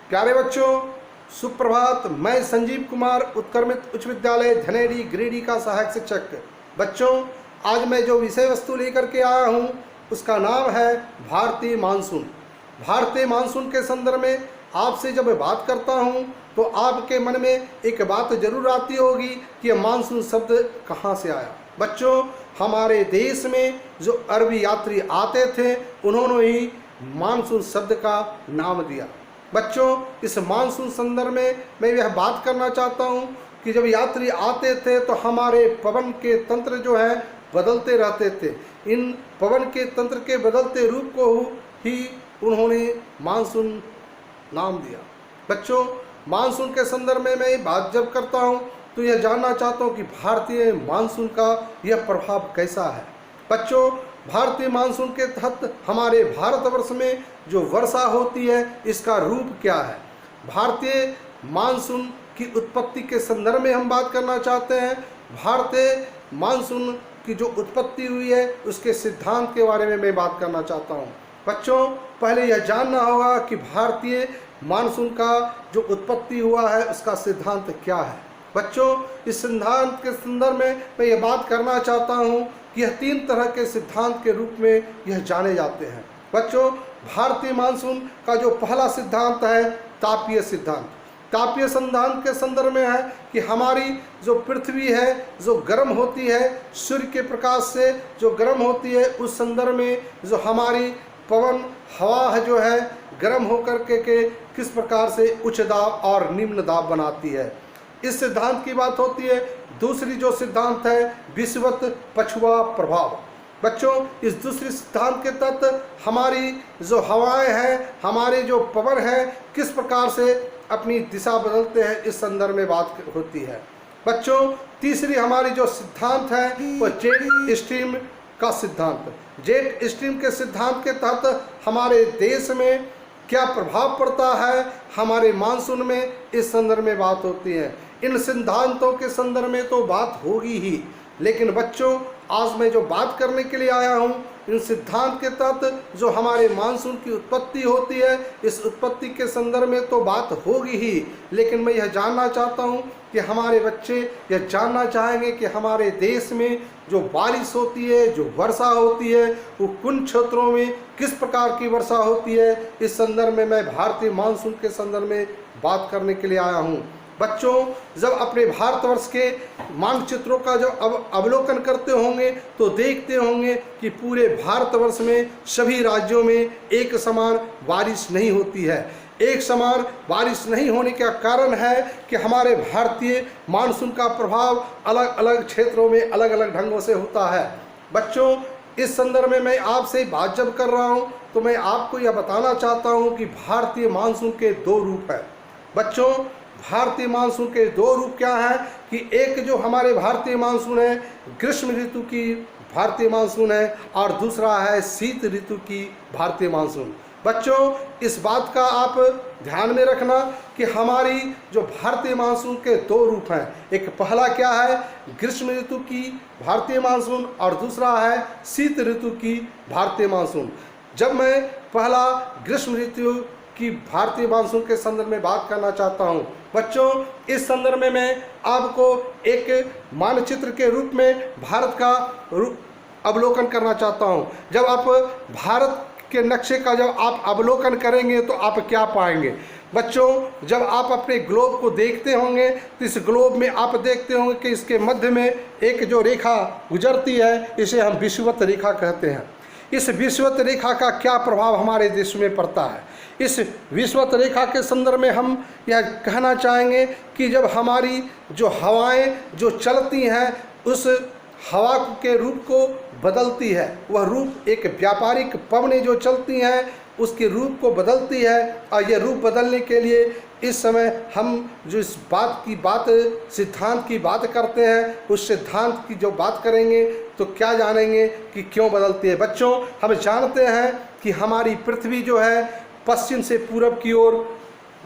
प्यारे बच्चों, सुप्रभात। मैं संजीव कुमार, उत्क्रमित उच्च विद्यालय धनेरी गिरिडीह का सहायक शिक्षक। बच्चों, आज मैं जो विषय वस्तु लेकर के आया हूँ उसका नाम है भारतीय मानसून। भारतीय मानसून के संदर्भ में आपसे जब बात करता हूँ तो आपके मन में एक बात जरूर आती होगी कि यह मानसून शब्द कहाँ से आया। बच्चों, हमारे देश में जो अरबी यात्री आते थे उन्होंने ही मानसून शब्द का नाम दिया। बच्चों, इस मानसून संदर्भ में मैं यह बात करना चाहता हूँ कि जब यात्री आते थे तो हमारे पवन के तंत्र जो है बदलते रहते थे। इन पवन के तंत्र के बदलते रूप को ही उन्होंने मानसून नाम दिया। बच्चों, मानसून के संदर्भ में मैं बात जब करता हूँ तो यह जानना चाहता हूँ कि भारतीय मानसून का यह प्रभाव कैसा है। बच्चों, भारतीय मानसून के तहत हमारे भारतवर्ष में जो वर्षा होती है इसका रूप क्या है। भारतीय मानसून की उत्पत्ति के संदर्भ में हम बात करना चाहते हैं। भारतीय मानसून की जो उत्पत्ति हुई है उसके सिद्धांत के बारे में मैं बात करना चाहता हूँ। बच्चों, पहले यह जानना होगा कि भारतीय मानसून का जो उत्पत्ति हुआ है उसका सिद्धांत क्या है। बच्चों, इस सिद्धांत के संदर्भ में मैं ये बात करना चाहता हूँ कि यह 3 तरह के सिद्धांत के रूप में यह जाने जाते हैं। बच्चों, भारतीय मानसून का जो पहला सिद्धांत है तापीय सिद्धांत। तापीय सिद्धांत के संदर्भ में है कि हमारी जो पृथ्वी है जो गर्म होती है, सूर्य के प्रकाश से जो गर्म होती है, उस संदर्भ में जो हमारी पवन हवा है जो है गर्म होकर के किस प्रकार से उच्च दाब और निम्न दाब बनाती है, इस सिद्धांत की बात होती है। दूसरी जो सिद्धांत है विषुवत पछुआ प्रभाव। बच्चों, इस दूसरी सिद्धांत के तहत हमारी जो हवाएं हैं, हमारे जो पवन है किस प्रकार से अपनी दिशा बदलते हैं, इस संदर्भ में बात होती है। बच्चों, तीसरी हमारी जो सिद्धांत है वो जेट स्ट्रीम का सिद्धांत। जेट स्ट्रीम के सिद्धांत के तहत हमारे देश में क्या प्रभाव पड़ता है हमारे मानसून में, इस संदर्भ में बात होती है। इन सिद्धांतों के संदर्भ में तो बात होगी ही, लेकिन बच्चों आज मैं जो बात करने के लिए आया हूँ इन सिद्धांत के तहत जो हमारे मानसून की उत्पत्ति होती है, इस उत्पत्ति के संदर्भ में तो बात होगी ही, लेकिन मैं यह जानना चाहता हूँ कि हमारे बच्चे यह जानना चाहेंगे कि हमारे देश में जो बारिश होती है, जो वर्षा होती है, वो किन क्षेत्रों में किस प्रकार की वर्षा होती है, इस संदर्भ में मैं भारतीय मानसून के संदर्भ में बात करने के लिए आया हूँ। बच्चों, जब अपने भारतवर्ष के मानचित्रों का जब अवलोकन करते होंगे तो देखते होंगे कि पूरे भारतवर्ष में सभी राज्यों में एक समान बारिश नहीं होती है। एक समान बारिश नहीं होने का कारण है कि हमारे भारतीय मानसून का प्रभाव अलग अलग क्षेत्रों में अलग अलग ढंगों से होता है। बच्चों, इस संदर्भ में मैं आपसे बात जब कर रहा हूँ तो मैं आपको यह बताना चाहता हूँ कि भारतीय मानसून के 2 रूप हैं। बच्चों, भारतीय मानसून के 2 रूप क्या हैं कि एक जो हमारे भारतीय मानसून है ग्रीष्म ऋतु की भारतीय मानसून है और दूसरा है शीत ऋतु की भारतीय मानसून। बच्चों, इस बात का आप ध्यान में रखना कि हमारी जो भारतीय मानसून के 2 रूप हैं, एक पहला क्या है ग्रीष्म ऋतु की भारतीय मानसून और दूसरा है शीत ऋतु की भारतीय मानसून। जब मैं पहला ग्रीष्म ऋतु की भारतीय मानसून के संदर्भ में बात करना चाहता हूं, बच्चों इस संदर्भ में मैं आपको एक मानचित्र के रूप में भारत का अवलोकन करना चाहता हूं। जब आप भारत के नक्शे का जब आप अवलोकन करेंगे तो आप क्या पाएंगे। बच्चों, जब आप अपने ग्लोब को देखते होंगे तो इस ग्लोब में आप देखते होंगे कि इसके मध्य में एक जो रेखा गुजरती है इसे हम विषुवत रेखा कहते हैं। इस विषुवत रेखा का क्या प्रभाव हमारे देश में पड़ता है, इस विषुवत रेखा के संदर्भ में हम यह कहना चाहेंगे कि जब हमारी जो हवाएं जो चलती हैं उस हवा के रूप को बदलती है, वह रूप एक व्यापारिक पवनें जो चलती हैं उसके रूप को बदलती है। और यह रूप बदलने के लिए इस समय हम जो इस सिद्धांत की बात करते हैं, उस सिद्धांत की जो बात करेंगे तो क्या जानेंगे कि क्यों बदलती है। बच्चों, हम जानते हैं कि हमारी पृथ्वी जो है पश्चिम से पूरब की ओर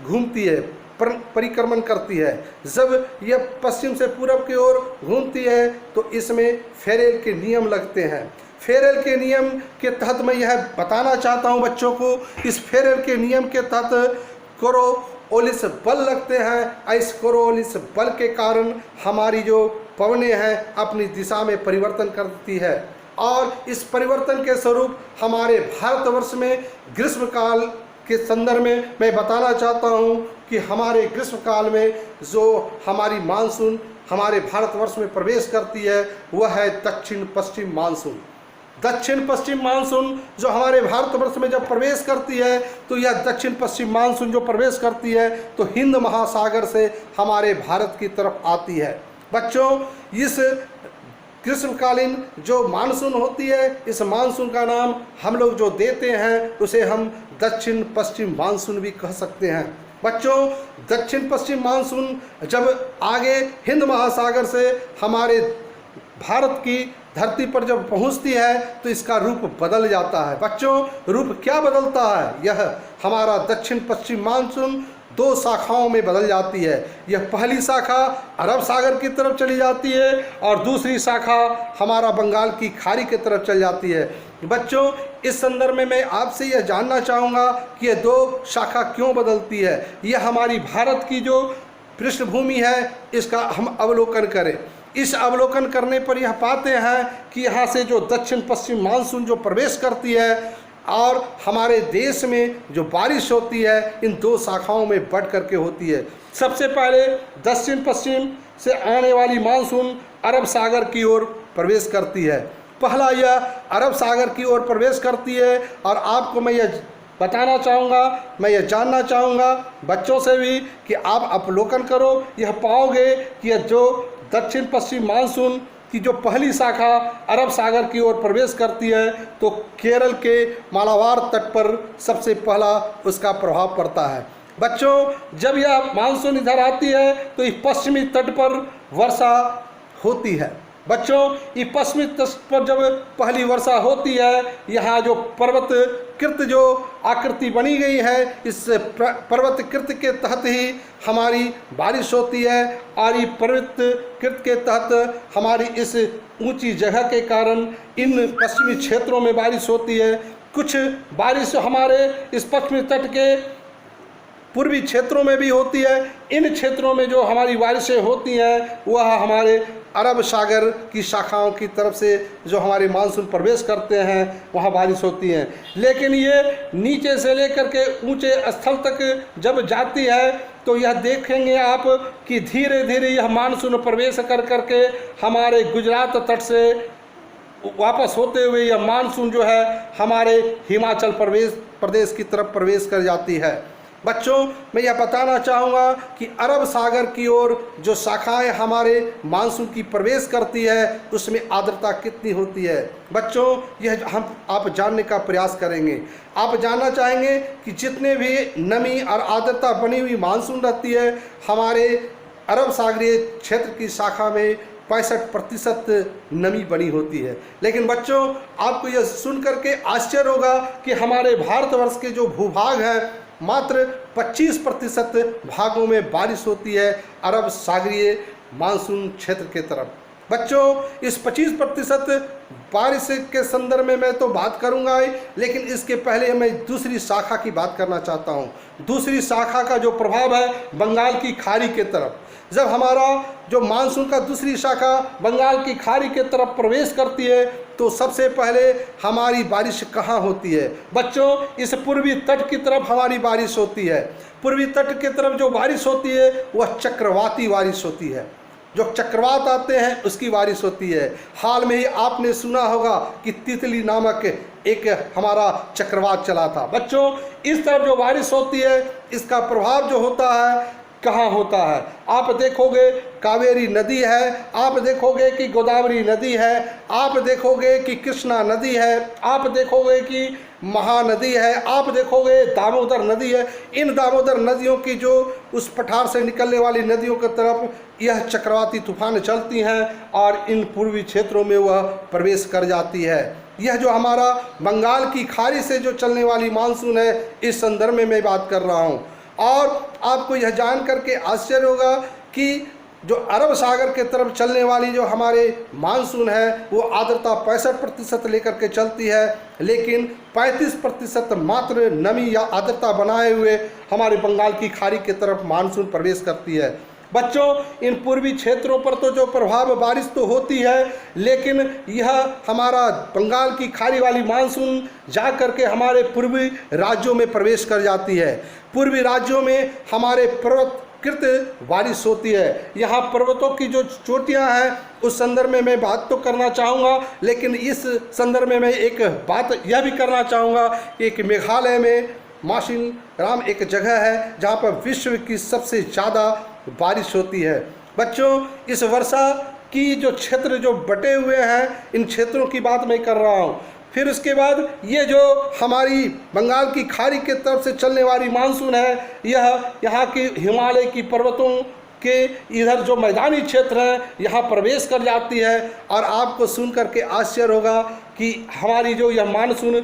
घूमती है, परिक्रमण करती है। जब यह पश्चिम से पूरब की ओर घूमती है तो इसमें फेरेल के नियम लगते हैं। फेरेल के नियम के तहत मैं यह बताना चाहता हूं बच्चों को, इस फेरेल के नियम के तहत कोरोलिस बल लगते हैं। इस कोरोलिस बल के कारण हमारी जो पवनें हैं अपनी दिशा में परिवर्तन करती है, और इस परिवर्तन के स्वरूप हमारे भारतवर्ष में ग्रीष्मकाल के संदर्भ में मैं बताना चाहता हूँ कि हमारे ग्रीष्मकाल में जो हमारी मानसून हमारे भारतवर्ष में प्रवेश करती है वह है दक्षिण पश्चिम मानसून। दक्षिण पश्चिम मानसून जो हमारे भारतवर्ष में जब प्रवेश करती है तो यह दक्षिण पश्चिम मानसून जो प्रवेश करती है तो हिंद महासागर से हमारे भारत की तरफ आती है। बच्चों, इस ग्रीष्मकालीन जो मानसून होती है, इस मानसून का नाम हम लोग जो देते हैं उसे हम दक्षिण पश्चिम मानसून भी कह सकते हैं। बच्चों, दक्षिण पश्चिम मानसून जब आगे हिंद महासागर से हमारे भारत की धरती पर जब पहुंचती है तो इसका रूप बदल जाता है। बच्चों, रूप क्या बदलता है? यह हमारा दक्षिण पश्चिम मानसून दो शाखाओं में बदल जाती है। यह पहली शाखा अरब सागर की तरफ चली जाती है और दूसरी शाखा हमारा बंगाल की खाड़ी की तरफ चली जाती है। बच्चों, इस संदर्भ में मैं आपसे यह जानना चाहूँगा कि यह दो शाखा क्यों बदलती है। यह हमारी भारत की जो पृष्ठभूमि है इसका हम अवलोकन करें। इस अवलोकन करने पर यह पाते हैं कि यहाँ से जो दक्षिण पश्चिम मानसून जो प्रवेश करती है और हमारे देश में जो बारिश होती है इन दो शाखाओं में बढ़ करके होती है। सबसे पहले दक्षिण पश्चिम से आने वाली मानसून अरब सागर की ओर प्रवेश करती है। पहला यह अरब सागर की ओर प्रवेश करती है और आपको मैं यह बताना चाहूँगा, मैं यह जानना चाहूँगा बच्चों से भी कि आप अवलोकन करो, यह पाओगे कि यह जो दक्षिण पश्चिम मानसून की जो पहली शाखा अरब सागर की ओर प्रवेश करती है तो केरल के मालाबार तट पर सबसे पहला उसका प्रभाव पड़ता है। बच्चों, जब यह मानसून इधर आती है तो इस पश्चिमी तट पर वर्षा होती है। बच्चों, ये पश्चिमी तट पर जब पहली वर्षा होती है, यहाँ जो पर्वत कृत जो आकृति बनी गई है इस पर्वत कृत के तहत ही हमारी बारिश होती है और ये पर्वत कृत के तहत हमारी इस ऊंची जगह के कारण इन पश्चिमी क्षेत्रों में बारिश होती है। कुछ बारिश हमारे इस पश्चिमी तट के पूर्वी क्षेत्रों में भी होती है। इन क्षेत्रों में जो हमारी बारिशें होती हैं वह हमारे अरब सागर की शाखाओं की तरफ से जो हमारे मानसून प्रवेश करते हैं वहाँ बारिश होती है। लेकिन ये नीचे से लेकर के ऊंचे स्थल तक जब जाती है तो यह देखेंगे आप कि धीरे धीरे यह मानसून प्रवेश कर करके हमारे गुजरात तट से वापस होते हुए यह मानसून जो है हमारे हिमाचल प्रदेश की तरफ प्रवेश कर जाती है। बच्चों, मैं यह बताना चाहूँगा कि अरब सागर की ओर जो शाखाएं हमारे मानसून की प्रवेश करती है उसमें आर्द्रता कितनी होती है। बच्चों, यह आप जानने का प्रयास करेंगे। आप जानना चाहेंगे कि जितने भी नमी और आर्द्रता बनी हुई मानसून रहती है हमारे अरब सागरीय क्षेत्र की शाखा में 65% नमी बनी होती है। लेकिन बच्चों, आपको यह सुन करके आश्चर्य होगा कि हमारे भारतवर्ष के जो भूभाग हैं मात्र 25% भागों में बारिश होती है अरब सागरीय मानसून क्षेत्र के तरफ। बच्चों, इस 25% बारिश के संदर्भ में मैं तो बात करूंगा ही, लेकिन इसके पहले मैं दूसरी शाखा की बात करना चाहता हूं। दूसरी शाखा का जो प्रभाव है बंगाल की खाड़ी के तरफ, जब हमारा जो मानसून का दूसरी शाखा बंगाल की खाड़ी के तरफ प्रवेश करती है तो सबसे पहले हमारी बारिश कहाँ होती है। बच्चों, इस पूर्वी तट की तरफ हमारी बारिश होती है। पूर्वी तट की तरफ जो बारिश होती है वह चक्रवाती बारिश होती है। जो चक्रवात आते हैं उसकी बारिश होती है। हाल में ही आपने सुना होगा कि तितली नामक एक हमारा चक्रवात चला था। बच्चों, इस तरफ जो बारिश होती है इसका प्रभाव जो होता है कहाँ होता है। आप देखोगे कावेरी नदी है, आप देखोगे कि गोदावरी नदी है, आप देखोगे कि कृष्णा नदी है, आप देखोगे कि महानदी है, आप देखोगे दामोदर नदी है। इन दामोदर नदियों की जो उस पठार से निकलने वाली नदियों की तरफ यह चक्रवाती तूफान चलती हैं और इन पूर्वी क्षेत्रों में वह प्रवेश कर जाती है। यह जो हमारा बंगाल की खाड़ी से जो चलने वाली मानसून है इस संदर्भ में मैं बात कर रहा हूँ। और आपको यह जान करके आश्चर्य होगा कि जो अरब सागर के तरफ चलने वाली जो हमारे मानसून है वो आर्द्रता 65% लेकर के चलती है, लेकिन 35% मात्र नमी या आर्द्रता बनाए हुए हमारे बंगाल की खाड़ी के तरफ मानसून प्रवेश करती है। बच्चों, इन पूर्वी क्षेत्रों पर तो जो प्रभाव बारिश तो होती है, लेकिन यह हमारा बंगाल की खाड़ी वाली मानसून जा करके हमारे पूर्वी राज्यों में प्रवेश कर जाती है। पूर्वी राज्यों में हमारे पर्वतकृत बारिश होती है। यहाँ पर्वतों की जो चोटियाँ हैं उस संदर्भ में मैं बात तो करना चाहूँगा, लेकिन इस संदर्भ में मैं एक बात यह भी करना चाहूँगा कि एक मेघालय में माशिनराम एक जगह है जहाँ पर विश्व की सबसे ज़्यादा बारिश होती है। बच्चों, इस वर्षा की जो क्षेत्र जो बटे हुए हैं, इन क्षेत्रों की बात मैं कर रहा हूँ। फिर उसके बाद ये जो हमारी बंगाल की खाड़ी के तरफ से चलने वाली मानसून है, यह यहाँ की हिमालय की पर्वतों के इधर जो मैदानी क्षेत्र हैं यहाँ प्रवेश कर जाती है। और आपको सुन करके आश्चर्य होगा कि हमारी जो यह मानसून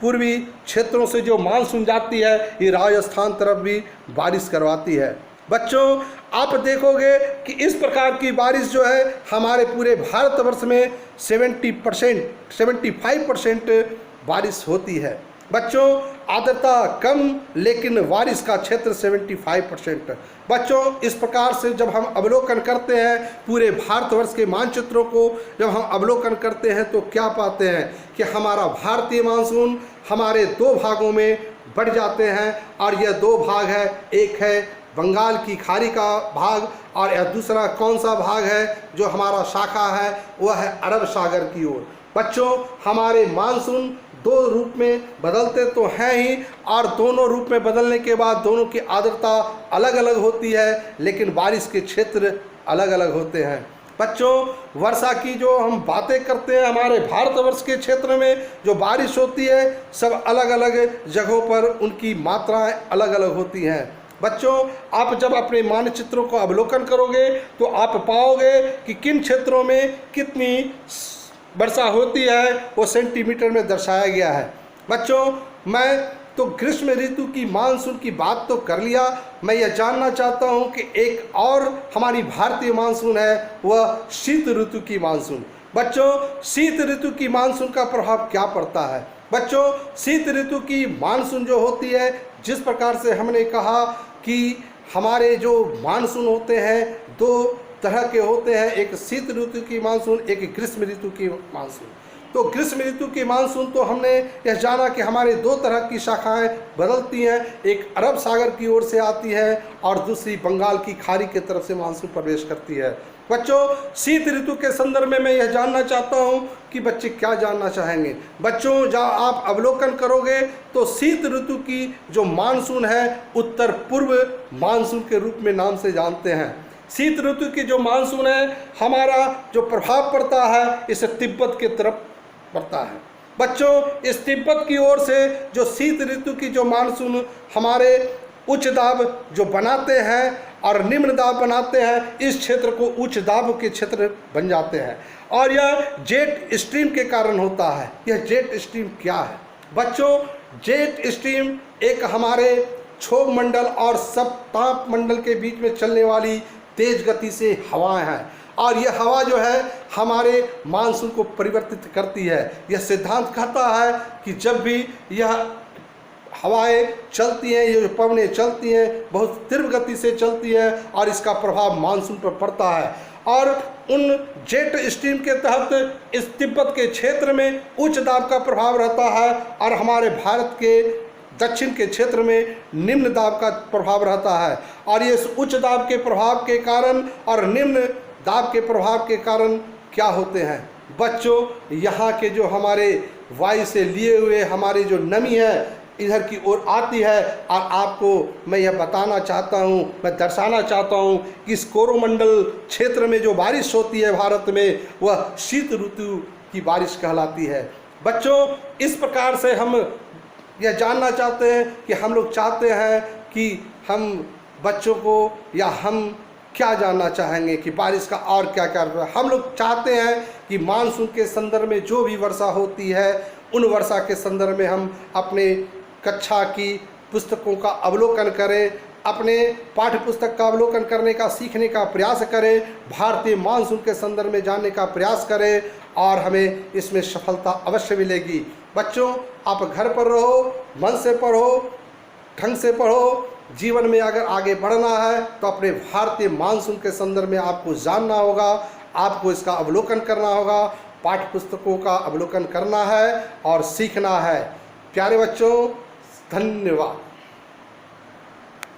पूर्वी क्षेत्रों से जो मानसून जाती है, ये राजस्थान तरफ भी बारिश करवाती है। बच्चों, आप देखोगे कि इस प्रकार की बारिश जो है हमारे पूरे भारतवर्ष में 75% बारिश होती है। बच्चों, आर्द्रता कम लेकिन बारिश का क्षेत्र 75%। बच्चों, इस प्रकार से जब हम अवलोकन करते हैं पूरे भारतवर्ष के मानचित्रों को, जब हम अवलोकन करते हैं तो क्या पाते हैं कि हमारा भारतीय मानसून हमारे दो भागों में बढ़ जाते हैं। और यह दो भाग है, एक है बंगाल की खाड़ी का भाग और यह दूसरा कौन सा भाग है जो हमारा शाखा है, वह है अरब सागर की ओर। बच्चों, हमारे मानसून दो रूप में बदलते तो हैं ही, और दोनों रूप में बदलने के बाद दोनों की आर्द्रता अलग अलग होती है, लेकिन बारिश के क्षेत्र अलग अलग होते हैं। बच्चों, वर्षा की जो हम बातें करते हैं, हमारे भारतवर्ष के क्षेत्र में जो बारिश होती है सब अलग अलग जगहों पर उनकी मात्राएं अलग अलग होती हैं। बच्चों, आप जब अपने मानचित्रों को अवलोकन करोगे तो आप पाओगे कि किन क्षेत्रों में कितनी वर्षा होती है वो सेंटीमीटर में दर्शाया गया है। बच्चों, मैं तो ग्रीष्म ऋतु की मानसून की बात तो कर लिया, मैं यह जानना चाहता हूँ कि एक और हमारी भारतीय मानसून है, वह शीत ऋतु की मानसून। बच्चों, शीत ऋतु की मानसून का प्रभाव क्या पड़ता है? बच्चों, शीत ऋतु की मानसून जो होती है, जिस प्रकार से हमने कहा कि हमारे जो मानसून होते हैं दो तरह के होते हैं, एक शीत ऋतु की मानसून, एक ग्रीष्म ऋतु की मानसून। तो ग्रीष्म ऋतु की मानसून तो हमने यह जाना कि हमारे दो तरह की शाखाएं बदलती हैं, एक अरब सागर की ओर से आती है और दूसरी बंगाल की खाड़ी के तरफ से मानसून प्रवेश करती है। बच्चों, शीत ऋतु के संदर्भ में मैं यह जानना चाहता हूं कि बच्चे क्या जानना चाहेंगे। बच्चों, जब आप अवलोकन करोगे तो शीत ऋतु की जो मानसून है उत्तर पूर्व मानसून के रूप में नाम से जानते हैं। शीत ऋतु की जो मानसून है, हमारा जो प्रभाव पड़ता है इसे तिब्बत के तरफ पड़ता है। बच्चों, इस तिब्बत की ओर से जो शीत ऋतु की जो मानसून हमारे उच्च दाब जो बनाते हैं और निम्न दाब बनाते हैं, इस क्षेत्र को उच्च दाब के क्षेत्र बन जाते हैं और यह जेट स्ट्रीम के कारण होता है। यह जेट स्ट्रीम क्या है? बच्चों, जेट स्ट्रीम एक हमारे क्षोभ मंडल और सप्ताप मंडल के बीच में चलने वाली तेज गति से हवाएं हैं और यह हवा जो है हमारे मानसून को परिवर्तित करती है। यह सिद्धांत कहता है कि जब भी यह हवाएं चलती हैं, ये जो पवनें चलती हैं, बहुत तीव्र गति से चलती हैं और इसका प्रभाव मानसून पर पड़ता है और उन जेट स्ट्रीम के तहत इस तिब्बत के क्षेत्र में उच्च दाब का प्रभाव रहता है और हमारे भारत के दक्षिण के क्षेत्र में निम्न दाब का प्रभाव रहता है। और ये उच्च दाब के प्रभाव के कारण और निम्न दाब के प्रभाव के कारण क्या होते हैं? बच्चों, यहाँ के जो हमारे वायु से लिए हुए हमारी जो नमी है इधर की ओर आती है और आपको मैं यह बताना चाहता हूँ, मैं दर्शाना चाहता हूँ कि इस कोरोमंडल क्षेत्र में जो बारिश होती है भारत में, वह शीत ऋतु की बारिश कहलाती है। बच्चों, इस प्रकार से हम यह जानना चाहते हैं कि हम लोग चाहते हैं कि हम बच्चों को या हम क्या जानना चाहेंगे कि बारिश का और क्या क्या है। हम लोग चाहते हैं कि मानसून के संदर्भ में जो भी वर्षा होती है उन वर्षा के संदर्भ में हम अपने कक्षा की पुस्तकों का अवलोकन करें अपने पाठ्य पुस्तक का अवलोकन करने का, सीखने का प्रयास करें, भारतीय मानसून के संदर्भ में जानने का प्रयास करें और हमें इसमें सफलता अवश्य मिलेगी। बच्चों, आप घर पर रहो, मन से पढ़ो, ढंग से पढ़ो। जीवन में अगर आगे बढ़ना है तो अपने भारतीय मानसून के संदर्भ में आपको जानना होगा, आपको इसका अवलोकन करना होगा, पाठ्य पुस्तकों का अवलोकन करना है और सीखना है। प्यारे बच्चों, धन्यवाद।